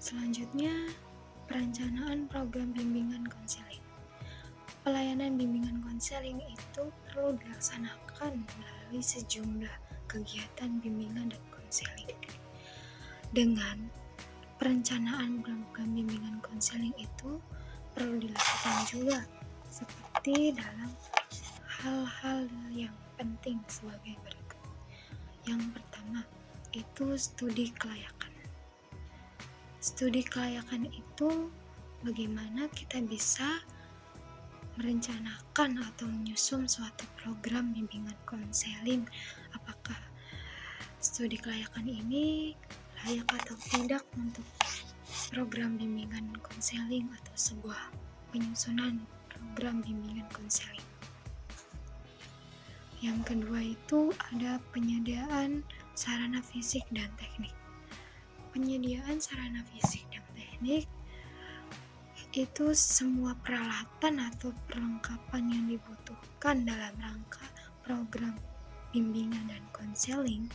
Selanjutnya, perencanaan program bimbingan konseling. Pelayanan bimbingan konseling itu perlu dilaksanakan melalui sejumlah kegiatan bimbingan dan konseling. Dengan perencanaan program bimbingan konseling itu perlu dilakukan juga seperti dalam hal-hal yang penting sebagai berikut. Yang pertama, itu studi kelayakan. Studi kelayakan itu bagaimana kita bisa merencanakan atau menyusun suatu program bimbingan konseling. Apakah studi kelayakan ini layak atau tidak untuk program bimbingan konseling atau sebuah penyusunan program bimbingan konseling. Yang kedua itu ada penyediaan sarana fisik dan teknik. Penyediaan sarana fisik dan teknik itu semua peralatan atau perlengkapan yang dibutuhkan dalam rangka program bimbingan dan konseling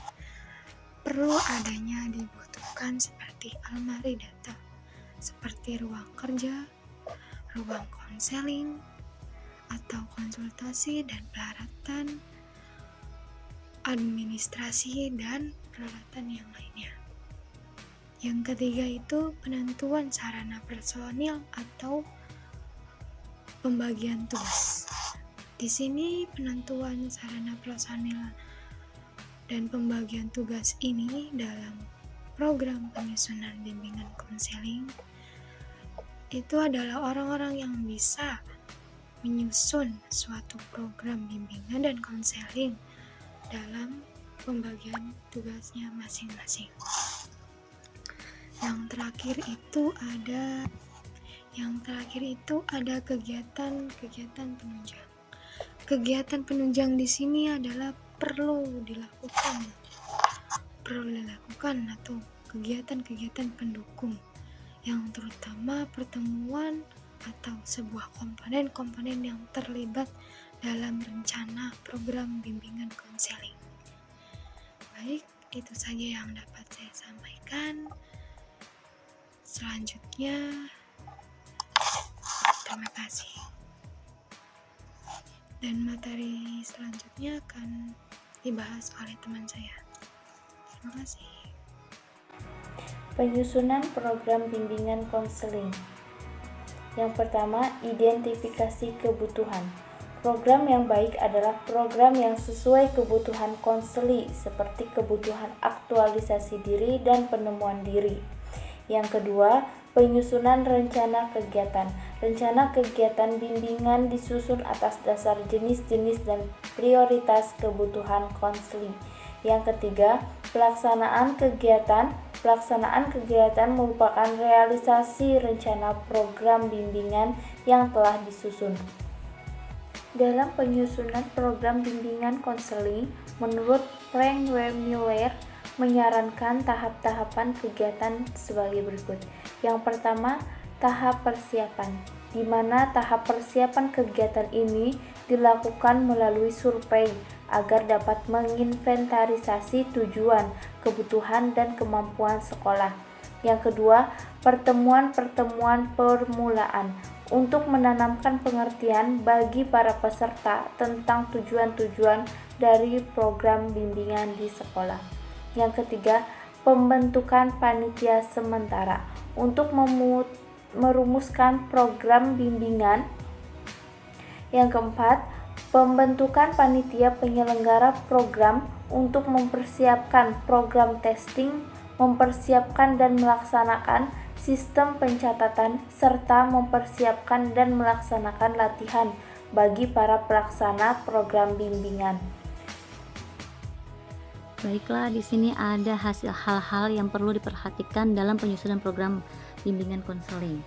perlu adanya dibutuhkan seperti almari data, seperti ruang kerja, ruang konseling, atau konsultasi dan peralatan administrasi dan peralatan yang lainnya. Yang ketiga itu penentuan sarana personil atau pembagian tugas. Di sini penentuan sarana personil dan pembagian tugas ini dalam program penyusunan bimbingan konseling itu adalah orang-orang yang bisa menyusun suatu program bimbingan dan konseling dalam pembagian tugasnya masing-masing. Yang terakhir itu ada kegiatan penunjang. Kegiatan penunjang di sini adalah perlu dilakukan atau kegiatan-kegiatan pendukung yang terutama pertemuan atau sebuah komponen-komponen yang terlibat dalam rencana program bimbingan konseling. Baik, itu saja yang dapat saya sampaikan. Selanjutnya, terima kasih. Dan materi selanjutnya akan dibahas oleh teman saya. Terima kasih. Penyusunan program bimbingan konseling. Yang pertama, identifikasi kebutuhan. Program yang baik adalah program yang sesuai kebutuhan konseli, seperti kebutuhan aktualisasi diri dan penemuan diri. Yang kedua, penyusunan rencana kegiatan. Rencana kegiatan bimbingan disusun atas dasar jenis-jenis dan prioritas kebutuhan konseli. Yang ketiga, pelaksanaan kegiatan. Pelaksanaan kegiatan merupakan realisasi rencana program bimbingan yang telah disusun. Dalam penyusunan program bimbingan konseling, menurut Frank W. Miller, menyarankan tahap-tahapan kegiatan sebagai berikut. Yang pertama, tahap persiapan, di mana tahap persiapan kegiatan ini dilakukan melalui survei agar dapat menginventarisasi tujuan, kebutuhan, dan kemampuan sekolah. Yang kedua, pertemuan-pertemuan permulaan untuk menanamkan pengertian bagi para peserta tentang tujuan-tujuan dari program bimbingan di sekolah. Yang ketiga, pembentukan panitia sementara untuk merumuskan program bimbingan. Yang keempat, pembentukan panitia penyelenggara program untuk mempersiapkan program testing, mempersiapkan dan melaksanakan sistem pencatatan, serta mempersiapkan dan melaksanakan latihan bagi para pelaksana program bimbingan. Baiklah, di sini ada hasil hal-hal yang perlu diperhatikan dalam penyusunan program bimbingan konseling.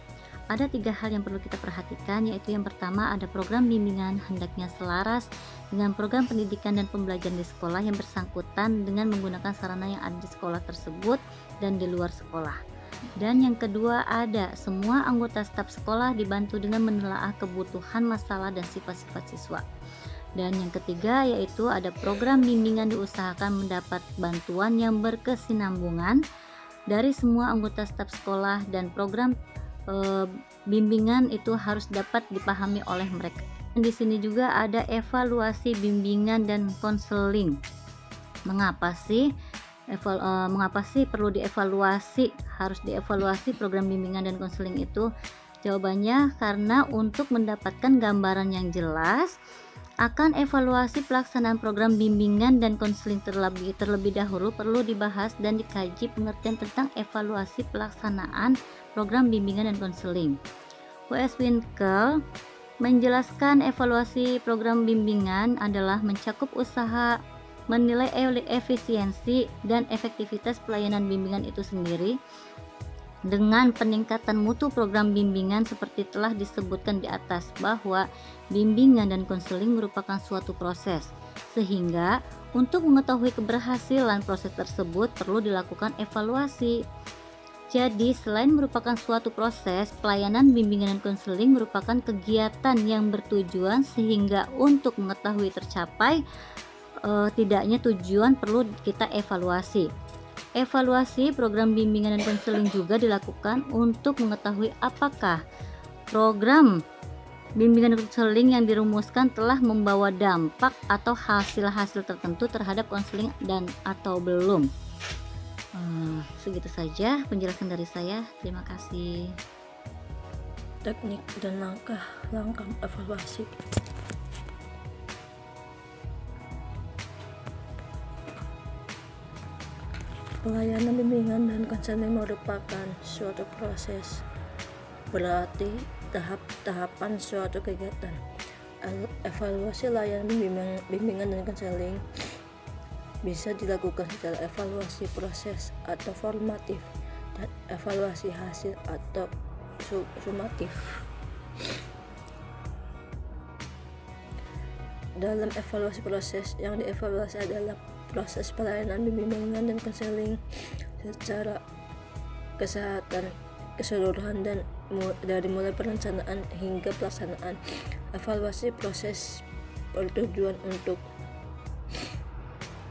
Ada 3 hal yang perlu kita perhatikan, yaitu yang pertama ada program bimbingan hendaknya selaras dengan program pendidikan dan pembelajaran di sekolah yang bersangkutan dengan menggunakan sarana yang ada di sekolah tersebut dan di luar sekolah. Dan yang kedua ada semua anggota staf sekolah dibantu dengan menelaah kebutuhan, masalah, dan sifat-sifat siswa. Dan yang ketiga yaitu ada program bimbingan diusahakan mendapat bantuan yang berkesinambungan dari semua anggota staf sekolah, dan program bimbingan itu harus dapat dipahami oleh mereka. Di sini juga ada evaluasi bimbingan dan konseling. Mengapa sih perlu dievaluasi, harus dievaluasi program bimbingan dan konseling itu? Jawabannya karena untuk mendapatkan gambaran yang jelas akan evaluasi pelaksanaan program bimbingan dan konseling terlebih dahulu perlu dibahas dan dikaji pengertian tentang evaluasi pelaksanaan program bimbingan dan konseling. W.S. Winkel menjelaskan evaluasi program bimbingan adalah mencakup usaha menilai efisiensi dan efektivitas pelayanan bimbingan itu sendiri dengan peningkatan mutu program bimbingan seperti telah disebutkan di atas, bahwa bimbingan dan konseling merupakan suatu proses, sehingga untuk mengetahui keberhasilan proses tersebut perlu dilakukan evaluasi. Jadi selain merupakan suatu proses, pelayanan bimbingan dan konseling merupakan kegiatan yang bertujuan sehingga untuk mengetahui tercapai tidaknya tujuan perlu kita evaluasi. Evaluasi program bimbingan dan konseling juga dilakukan untuk mengetahui apakah program bimbingan dan konseling yang dirumuskan telah membawa dampak atau hasil-hasil tertentu terhadap konseling dan atau belum. Segitu saja penjelasan dari saya. Terima kasih. Teknik dan langkah-langkah evaluasi. Pelayanan bimbingan dan konseling merupakan suatu proses, berarti tahap-tahapan suatu kegiatan. Evaluasi layanan bimbingan dan konseling bisa dilakukan secara evaluasi proses atau formatif dan evaluasi hasil atau sumatif. Dalam evaluasi proses, yang dievaluasi adalah proses pelayanan bimbingan dan konseling secara keseluruhan dan dari mulai perencanaan hingga pelaksanaan. Evaluasi proses bertujuan untuk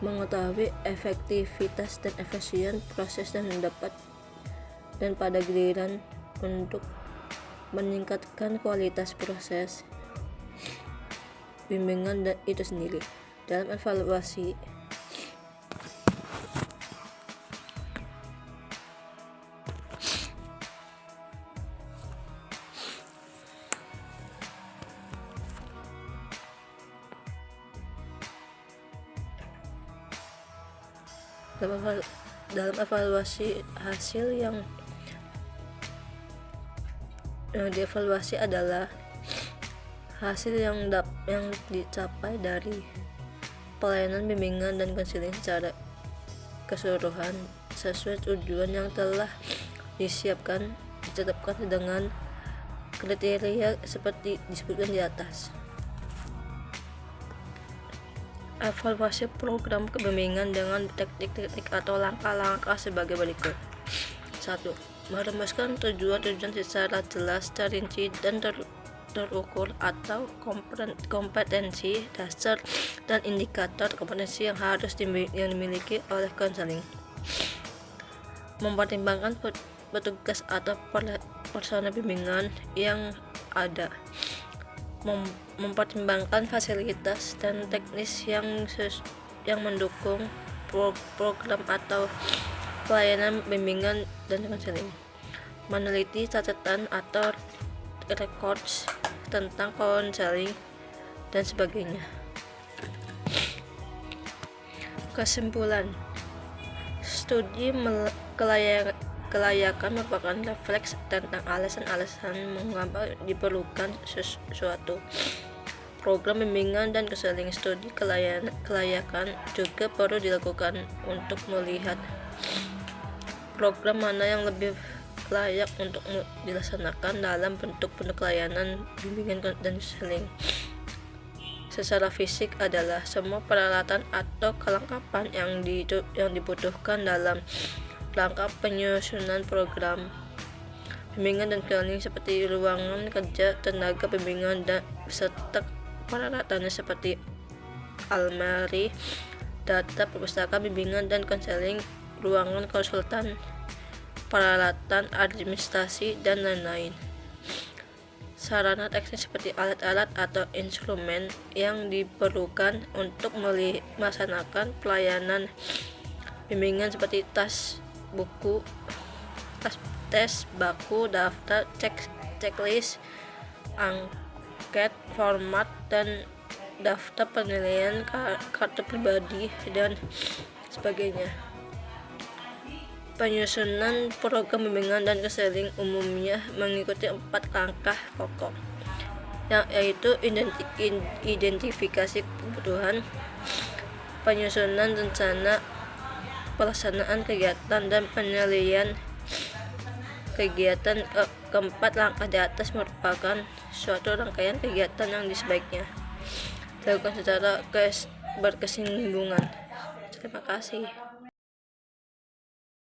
mengetahui efektivitas dan efisien proses dan pada giliran untuk meningkatkan kualitas proses bimbingan dan itu sendiri. Dalam evaluasi hasil yang dievaluasi adalah hasil yang dicapai dari pelayanan bimbingan dan konseling secara keseluruhan sesuai tujuan yang telah ditetapkan dengan kriteria seperti disebutkan di atas. Evaluasi program kebimbingan dengan teknik-teknik atau langkah-langkah sebagai berikut. 1. Merumuskan tujuan-tujuan secara jelas, terinci, dan terukur atau kompetensi dasar dan indikator kompetensi yang harus dimiliki oleh konseling. Mempertimbangkan petugas atau personel bimbingan yang ada. Mempertimbangkan fasilitas dan teknis yang mendukung program atau pelayanan bimbingan dan konseling. Meneliti catatan atau records tentang konseling dan sebagainya. Kesimpulan, studi kelayakan merupakan refleks tentang alasan-alasan mengapa diperlukan suatu program bimbingan dan konseling. Studi kelayakan juga perlu dilakukan untuk melihat program mana yang lebih layak untuk dilaksanakan dalam bentuk layanan bimbingan dan konseling. Secara fisik adalah semua peralatan atau kelengkapan yang dibutuhkan dalam rangka penyusunan program bimbingan dan konseling seperti ruangan kerja, tenaga bimbingan dan beserta peralatannya seperti almari, data perpustakaan bimbingan dan konseling, ruangan konsultan, peralatan administrasi, dan lain-lain. Sarana teknis seperti alat-alat atau instrumen yang diperlukan untuk melaksanakan pelayanan bimbingan seperti tas, buku, tes, baku, daftar, checklist, angket, format, dan daftar penilaian, kartu pribadi, dan sebagainya. Penyusunan program bimbingan dan konseling umumnya mengikuti 4 langkah pokok, yaitu identifikasi kebutuhan, penyusunan rencana pelaksanaan kegiatan, dan penilaian kegiatan. Keempat langkah di atas merupakan suatu rangkaian kegiatan yang sebaiknya dilakukan secara berkesinambungan. Terima kasih.